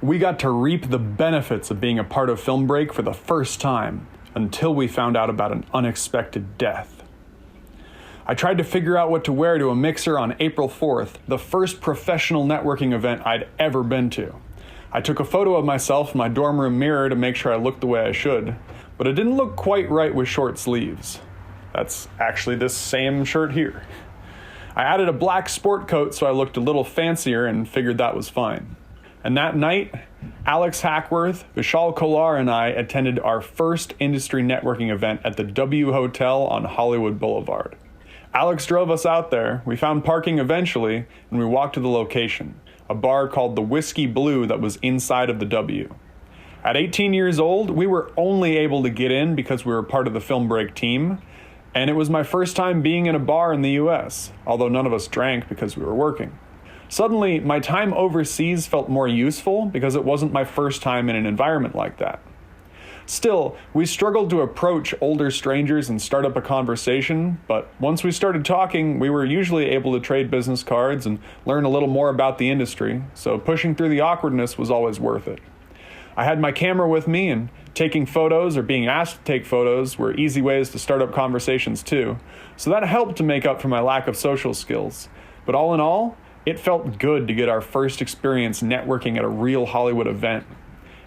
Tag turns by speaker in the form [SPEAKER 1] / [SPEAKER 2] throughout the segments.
[SPEAKER 1] We got to reap the benefits of being a part of Film Break for the first time, until we found out about an unexpected death. I tried to figure out what to wear to a mixer on April 4th, the first professional networking event I'd ever been to. I took a photo of myself in my dorm room mirror to make sure I looked the way I should, but it didn't look quite right with short sleeves. That's actually this same shirt here. I added a black sport coat so I looked a little fancier and figured that was fine. And that night, Alex Hackworth, Vishal Kolar, and I attended our first industry networking event at the W Hotel on Hollywood Boulevard. Alex drove us out there, we found parking eventually, and we walked to the location, a bar called the Whiskey Blue that was inside of the W. At 18 years old, we were only able to get in because we were part of the Film Break team, and it was my first time being in a bar in the US, although none of us drank because we were working. Suddenly, my time overseas felt more useful because it wasn't my first time in an environment like that. Still, we struggled to approach older strangers and start up a conversation, but once we started talking, we were usually able to trade business cards and learn a little more about the industry, so pushing through the awkwardness was always worth it. I had my camera with me, and taking photos or being asked to take photos were easy ways to start up conversations too, so that helped to make up for my lack of social skills. But all in all, it felt good to get our first experience networking at a real Hollywood event.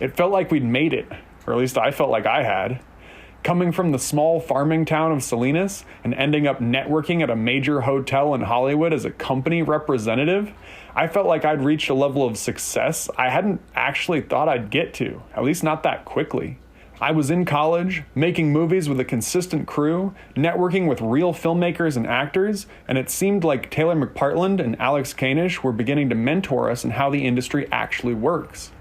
[SPEAKER 1] It felt like we'd made it, or at least I felt like I had. Coming from the small farming town of Salinas and ending up networking at a major hotel in Hollywood as a company representative, I felt like I'd reached a level of success I hadn't actually thought I'd get to, at least not that quickly. I was in college, making movies with a consistent crew, networking with real filmmakers and actors, and it seemed like Taylor McPartland and Kánish were beginning to mentor us in how the industry actually works.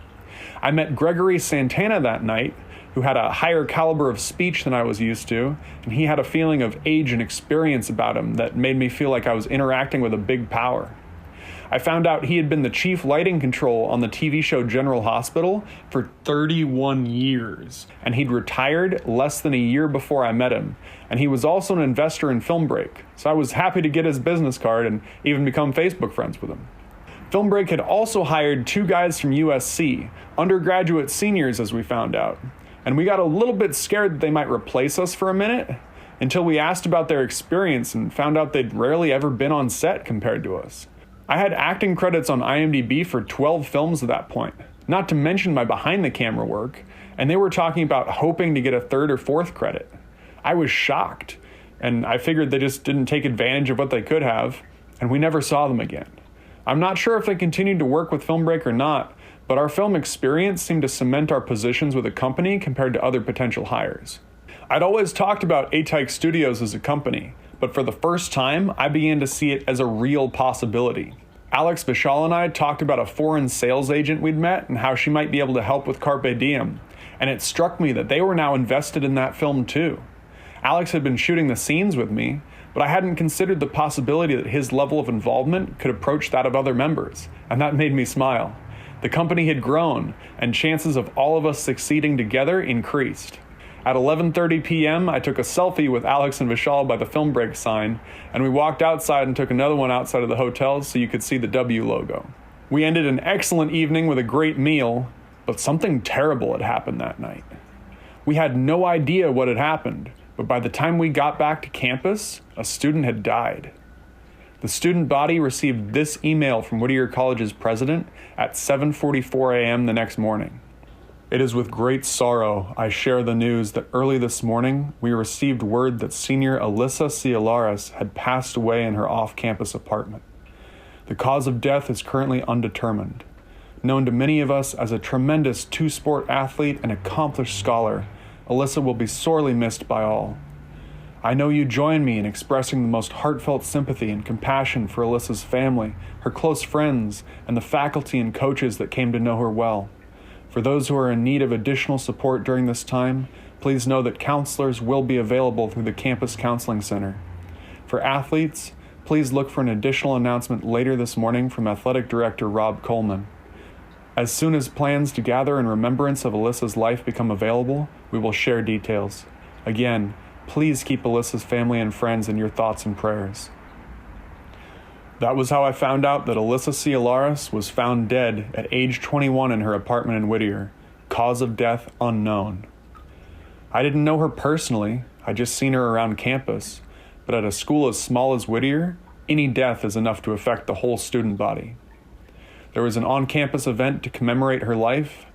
[SPEAKER 1] I met Gregory Santana that night, who had a higher caliber of speech than I was used to, and he had a feeling of age and experience about him that made me feel like I was interacting with a big power. I found out he had been the chief lighting control on the TV show General Hospital for 31 years, and he'd retired less than a year before I met him, and he was also an investor in Film Break, so I was happy to get his business card and even become Facebook friends with him. Film Break had also hired 2 guys from USC, undergraduate seniors as we found out, and we got a little bit scared that they might replace us for a minute, until we asked about their experience and found out they'd rarely ever been on set compared to us. I had acting credits on IMDb for 12 films at that point, not to mention my behind-the-camera work, and they were talking about hoping to get a 3rd or 4th credit. I was shocked, and I figured they just didn't take advantage of what they could have, and we never saw them again. I'm not sure if they continued to work with Film Break or not, but our film experience seemed to cement our positions with the company compared to other potential hires. I'd always talked about ATAEC Studios as a company, but for the first time, I began to see it as a real possibility. Alex, Vishal, and I talked about a foreign sales agent we'd met and how she might be able to help with Carpe Diem, and it struck me that they were now invested in that film too. Alex had been shooting the scenes with me, but I hadn't considered the possibility that his level of involvement could approach that of other members, and that made me smile. The company had grown, and chances of all of us succeeding together increased. At 11:30 p.m., I took a selfie with Alex and Vishal by the Film Break sign, and we walked outside and took another one outside of the hotel so you could see the W logo. We ended an excellent evening with a great meal, but something terrible had happened that night. We had no idea what had happened, but by the time we got back to campus, a student had died. The student body received this email from Whittier College's president at 7:44 a.m. the next morning. It is with great sorrow I share the news that early this morning we received word that senior Alyssa Sialaris had passed away in her off-campus apartment. The cause of death is currently undetermined. Known to many of us as a tremendous two-sport athlete and accomplished scholar, Alyssa will be sorely missed by all. I know you join me in expressing the most heartfelt sympathy and compassion for Alyssa's family, her close friends, and the faculty and coaches that came to know her well. For those who are in need of additional support during this time, please know that counselors will be available through the Campus Counseling Center. For athletes, please look for an additional announcement later this morning from Athletic Director Rob Coleman. As soon as plans to gather in remembrance of Alyssa's life become available, we will share details. Again, please keep Alyssa's family and friends in your thoughts and prayers. That was how I found out that Alyssa Sialaris was found dead at age 21 in her apartment in Whittier, cause of death unknown. I didn't know her personally, I'd just seen her around campus, but at a school as small as Whittier, any death is enough to affect the whole student body. There was an on-campus event to commemorate her life,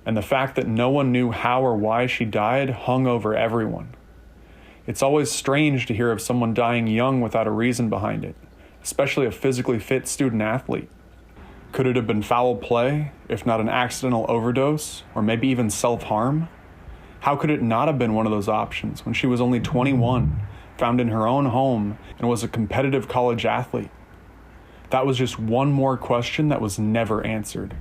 [SPEAKER 1] and the fact that no one knew how or why she died hung over everyone. It's always strange to hear of someone dying young without a reason behind it, especially a physically fit student athlete. Could it have been foul play, if not an accidental overdose, or maybe even self-harm? How could it not have been one of those options when she was only 21, found in her own home, and was a competitive college athlete? That was just one more question that was never answered.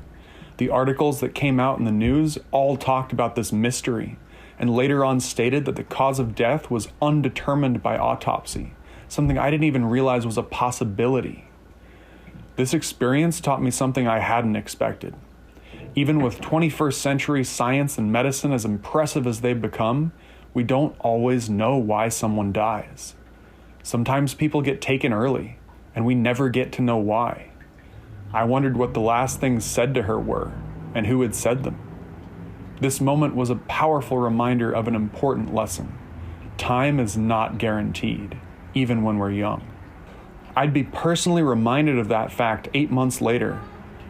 [SPEAKER 1] The articles that came out in the news all talked about this mystery, and later on stated that the cause of death was undetermined by autopsy, something I didn't even realize was a possibility. This experience taught me something I hadn't expected. Even with 21st century science and medicine as impressive as they've become, we don't always know why someone dies. Sometimes people get taken early, and we never get to know why. I wondered what the last things said to her were, and who had said them. This moment was a powerful reminder of an important lesson. Time is not guaranteed, even when we're young. I'd be personally reminded of that fact 8 months later,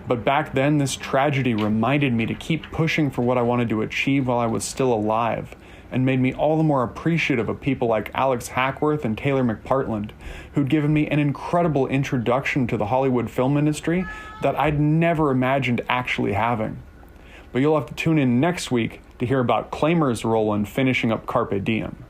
[SPEAKER 1] but back then this tragedy reminded me to keep pushing for what I wanted to achieve while I was still alive, and made me all the more appreciative of people like Alex Hackworth and Taylor McPartland, who'd given me an incredible introduction to the Hollywood film industry that I'd never imagined actually having. But you'll have to tune in next week to hear about Claimer's role in finishing up Carpe Diem.